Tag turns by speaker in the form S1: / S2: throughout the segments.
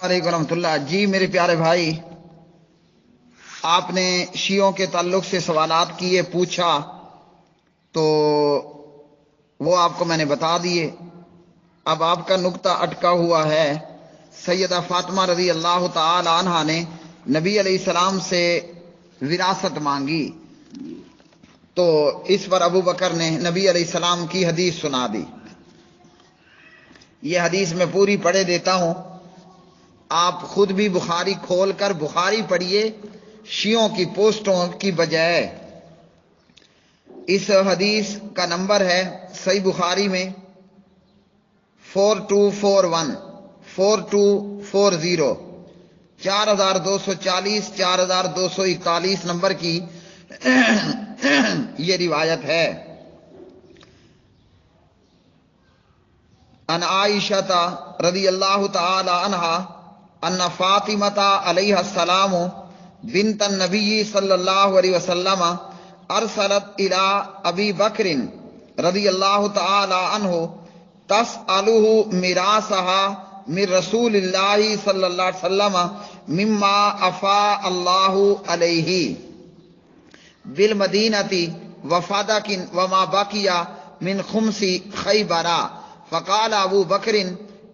S1: علیکم ورحمۃ اللہ۔ جی میرے پیارے بھائی، آپ نے شیعوں کے تعلق سے سوالات کیے، پوچھا تو وہ آپ کو میں نے بتا دیے۔ اب آپ کا نقطہ اٹکا ہوا ہے۔ سیدہ فاطمہ رضی اللہ تعالی عنہا نے نبی علیہ السلام سے وراثت مانگی تو اس پر ابو بکر نے نبی علیہ السلام کی حدیث سنا دی۔ یہ حدیث میں پوری پڑھے دیتا ہوں، آپ خود بھی بخاری کھول کر بخاری پڑھیے، شیعوں کی پوسٹوں کی بجائے۔ اس حدیث کا نمبر ہے صحیح بخاری میں 4241 4240 4240 4241 نمبر کی یہ روایت ہے۔ ان عائشہ رضی اللہ تعالی عنہا ان فاطمہ علیہ السلام بنت النبی صلی اللہ علیہ وسلم ارسلت الى ابی بکر رضی اللہ تعالی عنہ تسألہ میراثها من رسول اللہ صلی اللہ علیہ وسلم مما افاء اللہ علیہ بالمدینۃ وفدک وما بقی من خمس خیبر، فقال ابو بکر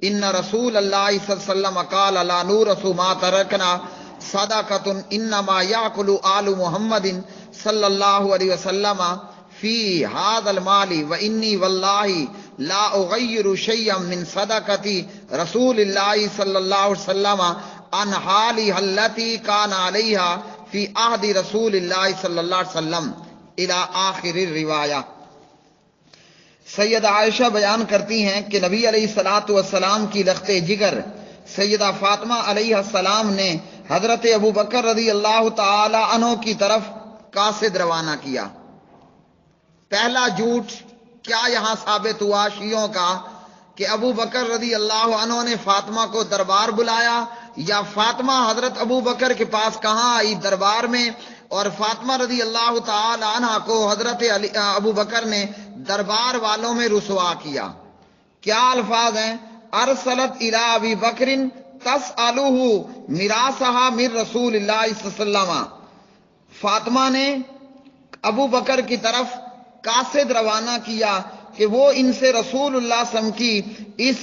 S1: ان رسول اللہ صلی اللہ علیہ وسلم قال لا نورث ما ترکنا صدقۃ انما یاکل آل محمد صلی اللہ علیہ وسلم فی هذا المال وانی واللہ لا اغیر شیئا من صدقۃ رسول اللہ صلی اللہ علیہ وسلم عن حالها التي كان عليها فی عہد رسول اللہ صلی اللہ علیہ وسلم الی آخر الروایہ۔ سیدہ عائشہ بیان کرتی ہیں کہ نبی علیہ الصلاۃ والسلام کی لخت جگر سیدہ فاطمہ علیہ السلام نے حضرت ابو بکر رضی اللہ تعالی عنہ کی طرف قاصد روانہ کیا۔ پہلا جھوٹ کیا یہاں ثابت ہوا شیعوں کا کہ ابو بکر رضی اللہ عنہ نے فاطمہ کو دربار بلایا، یا فاطمہ حضرت ابو بکر کے پاس کہاں آئی؟ دربار میں۔ اور فاطمہ رضی اللہ تعالی عنہ کو حضرت ابو بکر نے دربار والوں میں رسوا کیا۔ کیا الفاظ ہیں؟ ارسلت الی ابی بکر تسألہ میراثها من رسول اللہ صلی اللہ علیہ وسلم، فاطمہ نے ابو بکر کی طرف قاصد روانہ کیا کہ وہ ان سے رسول اللہ صلی اللہ علیہ وسلم کی اس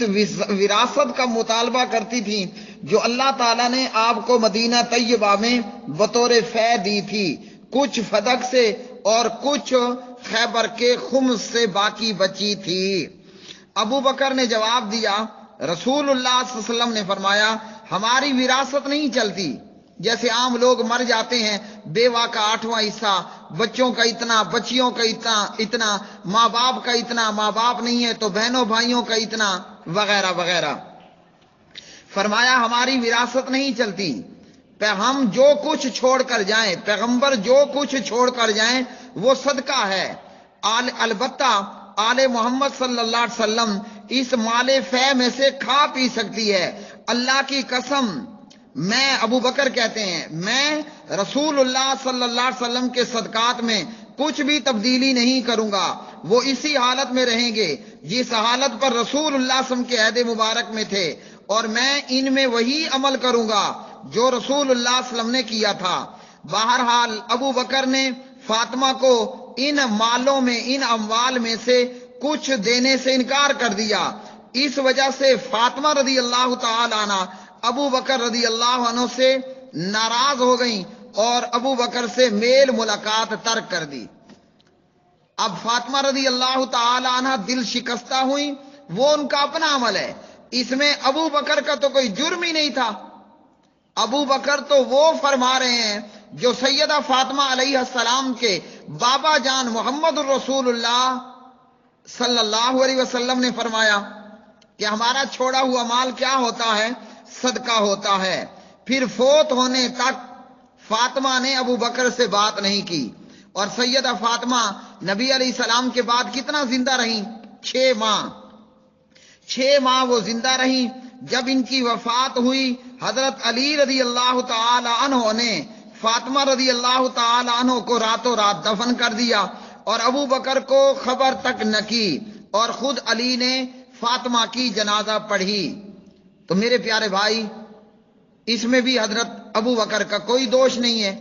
S1: وراثت کا مطالبہ کرتی تھی جو اللہ تعالیٰ نے آپ کو مدینہ طیبہ میں بطور فے دی تھی، کچھ فدق سے اور کچھ خیبر کے خمس سے باقی بچی تھی۔ ابو بکر نے جواب دیا، رسول اللہ صلی اللہ علیہ وسلم نے فرمایا ہماری وراثت نہیں چلتی، جیسے عام لوگ مر جاتے ہیں، بیوہ کا 8واں حصہ، بچوں کا اتنا، بچیوں کا اتنا، ماں باپ کا اتنا، ماں باپ نہیں ہے تو بہنوں بھائیوں کا اتنا، وغیرہ وغیرہ۔ فرمایا ہماری وراثت نہیں چلتی، ہم جو کچھ چھوڑ کر جائیں، پیغمبر جو کچھ چھوڑ کر جائیں وہ صدقہ ہے، البتہ آل محمد صلی اللہ علیہ وسلم اس مال فے میں سے کھا پی سکتی ہے۔ اللہ کی قسم، میں ابو بکر کہتے ہیں میں رسول اللہ صلی اللہ علیہ وسلم کے صدقات میں کچھ بھی تبدیلی نہیں کروں گا، وہ اسی حالت میں رہیں گے جس حالت پر رسول اللہ صلی اللہ علیہ وسلم کے عہد مبارک میں تھے، اور میں ان میں وہی عمل کروں گا جو رسول اللہ صلی اللہ علیہ وسلم نے کیا تھا۔ بہرحال ابو بکر نے فاطمہ کو ان مالوں میں، ان اموال میں سے کچھ دینے سے انکار کر دیا۔ اس وجہ سے فاطمہ رضی اللہ تعالی عنہ ابو بکر رضی اللہ عنہ سے ناراض ہو گئیں اور ابو بکر سے میل ملاقات ترک کر دی۔ اب فاطمہ رضی اللہ تعالی عنہ دل شکستہ ہوئی، وہ ان کا اپنا عمل ہے، اس میں ابو بکر کا تو کوئی جرم ہی نہیں تھا۔ ابو بکر تو وہ فرما رہے ہیں جو سیدہ فاطمہ علیہ السلام کے بابا جان محمد الرسول اللہ صلی اللہ علیہ وسلم نے فرمایا کہ ہمارا چھوڑا ہوا مال کیا ہوتا ہے؟ صدقہ ہوتا ہے۔ پھر فوت ہونے تک فاطمہ نے ابو بکر سے بات نہیں کی، اور سیدہ فاطمہ نبی علیہ السلام کے بعد کتنا زندہ رہیں؟ 6 ماہ۔ 6 ماہ وہ زندہ رہیں۔ جب ان کی وفات ہوئی، حضرت علی رضی اللہ تعالی عنہ نے فاطمہ رضی اللہ تعالی عنہ کو راتوں رات دفن کر دیا، اور ابو بکر کو خبر تک نہ کی، اور خود علی نے فاطمہ کی جنازہ پڑھی۔ تو میرے پیارے بھائی، اس میں بھی حضرت ابو بکر کا کوئی دوش نہیں ہے.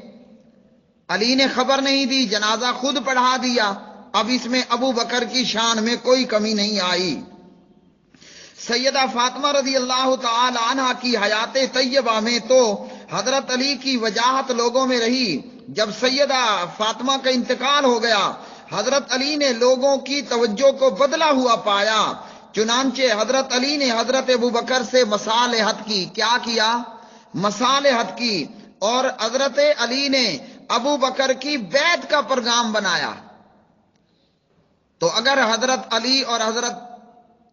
S1: علی نے خبر نہیں دی، جنازہ خود پڑھا دیا. اب اس میں ابو بکر کی شان میں کوئی کمی نہیں آئی. سیدہ فاطمہ رضی اللہ تعالی عنہ کی حیات طیبہ میں تو حضرت علی کی وجاہت لوگوں میں رہی. جب سیدہ فاطمہ کا انتقال ہو گیا، حضرت علی نے لوگوں کی توجہ کو بدلا ہوا پایا. چنانچہ حضرت علی نے حضرت ابو بکر سے مصالحت کی. کیا کیا؟ مصالحت کی. اور حضرت علی نے ابو بکر کی بیعت کا پروگرام بنایا. تو اگر حضرت علی اور حضرت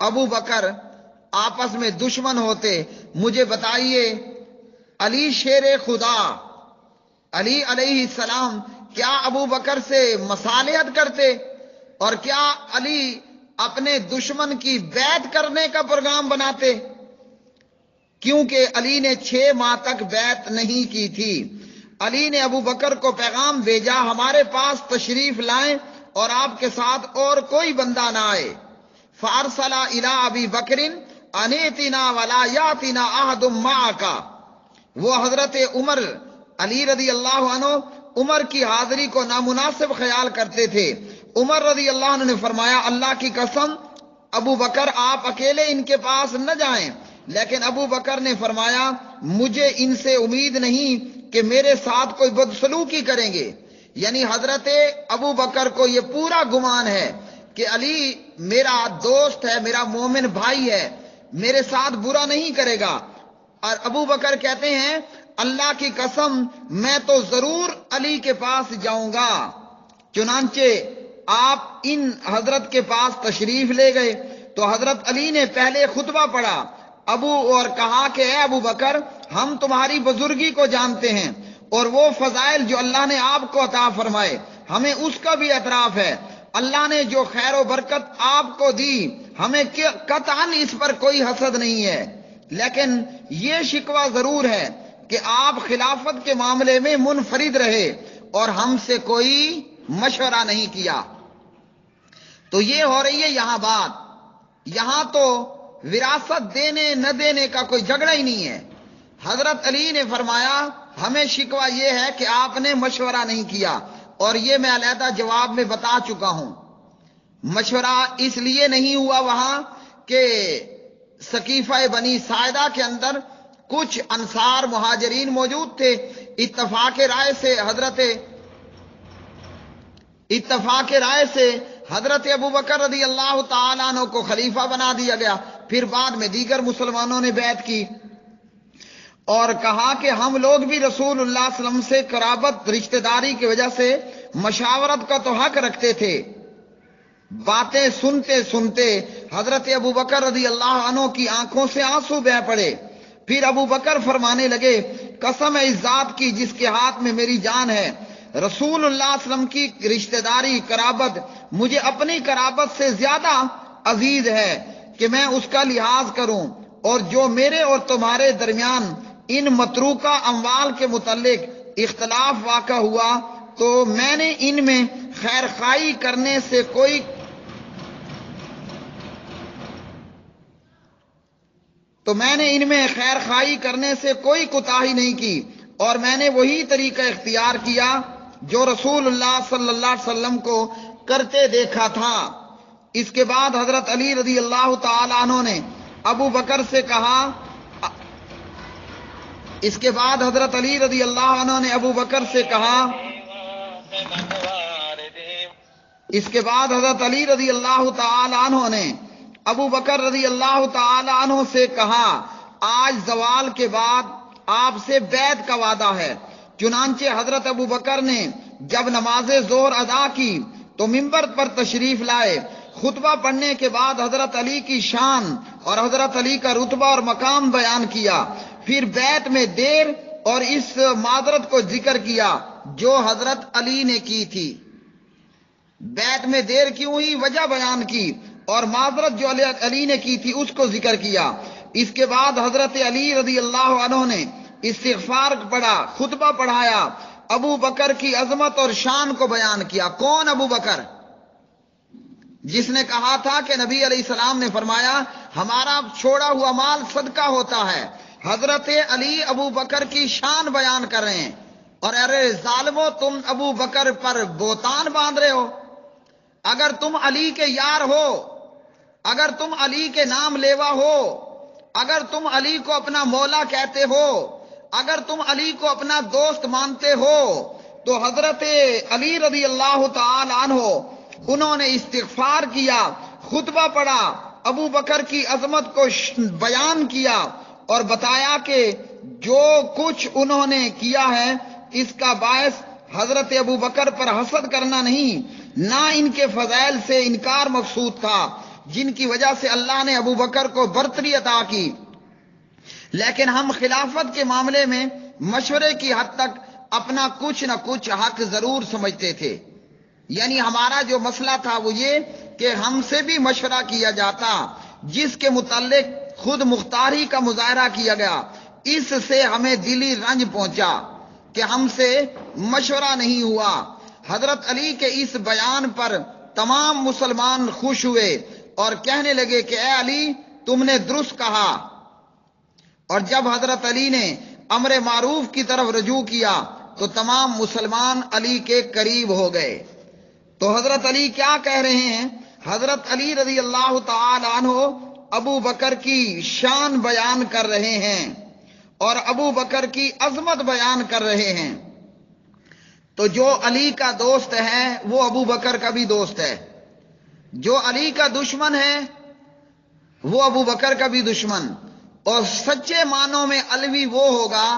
S1: ابو بکر آپس میں دشمن ہوتے، مجھے بتائیے، علی شیر خدا، علی علیہ السلام کیا ابو بکر سے مصالحت کرتے؟ اور کیا علی اپنے دشمن کی بیعت کرنے کا پروگرام بناتے؟ کیونکہ علی نے 6 ماہ تک بیعت نہیں کی تھی. علی نے ابو بکر کو پیغام بھیجا، ہمارے پاس تشریف لائیں اور آپ کے ساتھ اور کوئی بندہ نہ آئے. فارسل الی ابی بکر ان ائتنا ولا یاتنا احد معک. وہ حضرت عمر علی رضی اللہ عنہ عمر کی حاضری کو نامناسب خیال کرتے تھے. عمر رضی اللہ عنہ نے فرمایا، اللہ کی قسم ابو بکر آپ اکیلے ان کے پاس نہ جائیں. لیکن ابو بکر نے فرمایا، مجھے ان سے امید نہیں کہ میرے ساتھ کوئی بدسلوکی کریں گے. یعنی حضرت ابو بکر کو یہ پورا گمان ہے کہ علی میرا دوست ہے، میرا مومن بھائی ہے، میرے ساتھ برا نہیں کرے گا. اور ابو بکر کہتے ہیں، اللہ کی قسم میں تو ضرور علی کے پاس جاؤں گا. چنانچہ آپ ان حضرت کے پاس تشریف لے گئے تو حضرت علی نے پہلے خطبہ پڑھا اور کہا کہ اے ابو بکر، ہم تمہاری بزرگی کو جانتے ہیں اور وہ فضائل جو اللہ نے آپ کو عطا فرمائے ہمیں اس کا بھی اعتراف ہے. اللہ نے جو خیر و برکت آپ کو دی ہمیں قطعاً اس پر کوئی حسد نہیں ہے، لیکن یہ شکوہ ضرور ہے کہ آپ خلافت کے معاملے میں منفرد رہے اور ہم سے کوئی مشورہ نہیں کیا. تو یہ ہو رہی ہے یہاں بات. یہاں تو وراثت دینے نہ دینے کا کوئی جھگڑا ہی نہیں ہے. حضرت علی نے فرمایا، ہمیں شکوہ یہ ہے کہ آپ نے مشورہ نہیں کیا. اور یہ میں علیحدہ جواب میں بتا چکا ہوں. مشورہ اس لیے نہیں ہوا وہاں کہ سقیفہ بنی ساعدہ کے اندر کچھ انصار مہاجرین موجود تھے. اتفاق رائے سے حضرت ابو بکر رضی اللہ تعالیٰ عنہ کو خلیفہ بنا دیا گیا. پھر بعد میں دیگر مسلمانوں نے بیعت کی اور کہا کہ ہم لوگ بھی رسول اللہ صلی اللہ علیہ وسلم سے قرابت رشتہ داری کی وجہ سے مشاورت کا تو حق رکھتے تھے. باتیں سنتے سنتے حضرت ابو بکر رضی اللہ عنہ کی آنکھوں سے آنسو بہہ پڑے. پھر ابو بکر فرمانے لگے، قسم ہے اس ذات کی جس کے ہاتھ میں میری جان ہے، رسول اللہ صلی اللہ علیہ وسلم کی رشتہ داری قرابت مجھے اپنی قرابت سے زیادہ عزیز ہے کہ میں اس کا لحاظ کروں. اور جو میرے اور تمہارے درمیان ان متروکہ اموال کے متعلق اختلاف واقع ہوا تو میں نے ان میں خیر خواہی کرنے سے کوئی کوتاہی نہیں کی اور میں نے وہی طریقہ اختیار کیا جو رسول اللہ صلی اللہ علیہ وسلم کو کرتے دیکھا تھا. اس کے بعد حضرت علی رضی اللہ تعالی عنہ نے ابو بکر سے کہا آج زوال کے بعد آپ سے بیعت کا وعدہ ہے. چنانچہ حضرت ابو بکر نے جب نماز ظہر ادا کی تو منبر پر تشریف لائے. خطبہ پڑھنے کے بعد حضرت علی کی شان اور حضرت علی کا رتبہ اور مقام بیان کیا. پھر بیعت میں دیر اور اس معذرت کو ذکر کیا جو حضرت علی نے کی تھی. بیعت میں دیر کیوں ہوئی وجہ بیان کی اور معذرت جو علی نے کی تھی اس کو ذکر کیا. اس کے بعد حضرت علی رضی اللہ عنہ نے استغفار پڑھا، خطبہ پڑھایا، ابو بکر کی عظمت اور شان کو بیان کیا. کون ابو بکر؟ جس نے کہا تھا کہ نبی علیہ السلام نے فرمایا ہمارا چھوڑا ہوا مال صدقہ ہوتا ہے. حضرت علی ابو بکر کی شان بیان کر رہے ہیں، اور ارے ظالمو تم ابو بکر پر بہتان باندھ رہے ہو۔ اگر تم علی کے یار ہو، اگر تم علی کے نام لیوا ہو، اگر تم علی کو اپنا مولا کہتے ہو، اگر تم علی کو اپنا دوست مانتے ہو، تو حضرت علی رضی اللہ تعالی عنہ انہوں نے استغفار کیا، خطبہ پڑھا، ابو بکر کی عظمت کو بیان کیا اور بتایا کہ جو کچھ انہوں نے کیا ہے اس کا باعث حضرت ابو بکر پر حسد کرنا نہیں، نہ ان کے فضائل سے انکار مقصود تھا جن کی وجہ سے اللہ نے ابو بکر کو برتری عطا کی۔ لیکن ہم خلافت کے معاملے میں مشورے کی حد تک اپنا کچھ نہ کچھ حق ضرور سمجھتے تھے، یعنی ہمارا جو مسئلہ تھا وہ یہ کہ ہم سے بھی مشورہ کیا جاتا، جس کے متعلق خود مختاری کا مظاہرہ کیا گیا، اس سے ہمیں دلی رنج پہنچا کہ ہم سے مشورہ نہیں ہوا۔ حضرت علی کے اس بیان پر تمام مسلمان خوش ہوئے اور کہنے لگے کہ اے علی تم نے درست کہا، اور جب حضرت علی نے امر معروف کی طرف رجوع کیا تو تمام مسلمان علی کے قریب ہو گئے۔ تو حضرت علی کیا کہہ رہے ہیں؟ حضرت علی رضی اللہ تعالی عنہ ابو بکر کی شان بیان کر رہے ہیں اور ابو بکر کی عظمت بیان کر رہے ہیں۔ تو جو علی کا دوست ہے وہ ابو بکر کا بھی دوست ہے، جو علی کا دشمن ہے وہ ابو بکر کا بھی دشمن، اور سچے معنوں میں علوی وہ ہوگا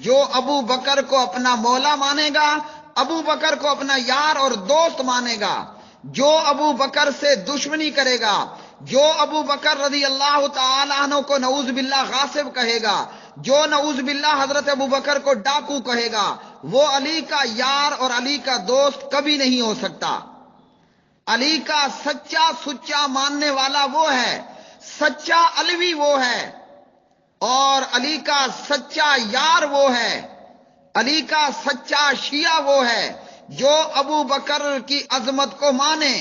S1: جو ابو بکر کو اپنا مولا مانے گا، ابو بکر کو اپنا یار اور دوست مانے گا۔ جو ابو بکر سے دشمنی کرے گا، جو ابو بکر رضی اللہ تعالی عنہ کو نعوذ باللہ غاصب کہے گا، جو نعوذ باللہ حضرت ابو بکر کو ڈاکو کہے گا، وہ علی کا یار اور علی کا دوست کبھی نہیں ہو سکتا۔ علی کا سچا سچا ماننے والا وہ ہے، سچا علوی وہ ہے، اور علی کا سچا یار وہ ہے، علی کا سچا شیعہ وہ ہے جو ابو بکر کی عظمت کو مانے،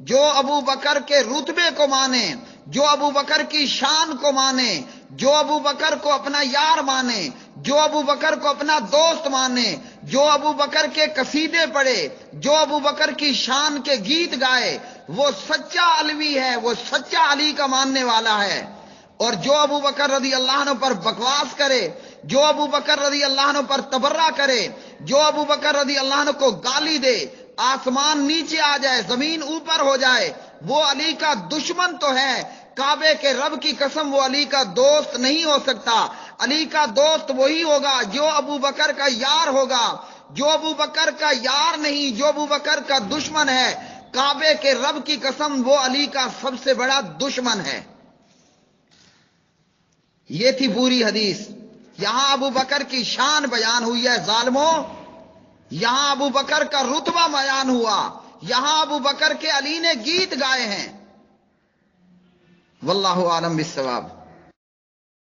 S1: جو ابو بکر کے رتبے کو مانے، جو ابو بکر کی شان کو مانے، جو ابو بکر کو اپنا یار مانے، جو ابو بکر کو اپنا دوست مانے، جو ابو بکر کے قصیدے پڑھے، جو ابو بکر کی شان کے گیت گائے، وہ سچا علوی ہے، وہ سچا علی کا ماننے والا ہے۔ اور جو ابو بکر رضی اللہ عنہ پر بکواس کرے، جو ابو بکر رضی اللہ عنہ پر تبرہ کرے، جو ابو بکر رضی اللہ عنہ کو گالی دے، آسمان نیچے آ جائے، زمین اوپر ہو جائے، وہ علی کا دشمن تو ہے، کعبے کے رب کی قسم وہ علی کا دوست نہیں ہو سکتا۔ علی کا دوست وہی ہوگا جو ابو بکر کا یار ہوگا، جو ابو بکر کا یار نہیں، جو ابو بکر کا دشمن ہے، کعبے کے رب کی قسم وہ علی کا سب سے بڑا دشمن ہے۔ یہ تھی پوری حدیث۔ یہاں ابو بکر کی شان بیان ہوئی ہے ظالموں، یہاں ابو بکر کا رتبہ بیان ہوا، یہاں ابو بکر کے علی نے گیت گائے ہیں۔ واللہ عالم بالصواب۔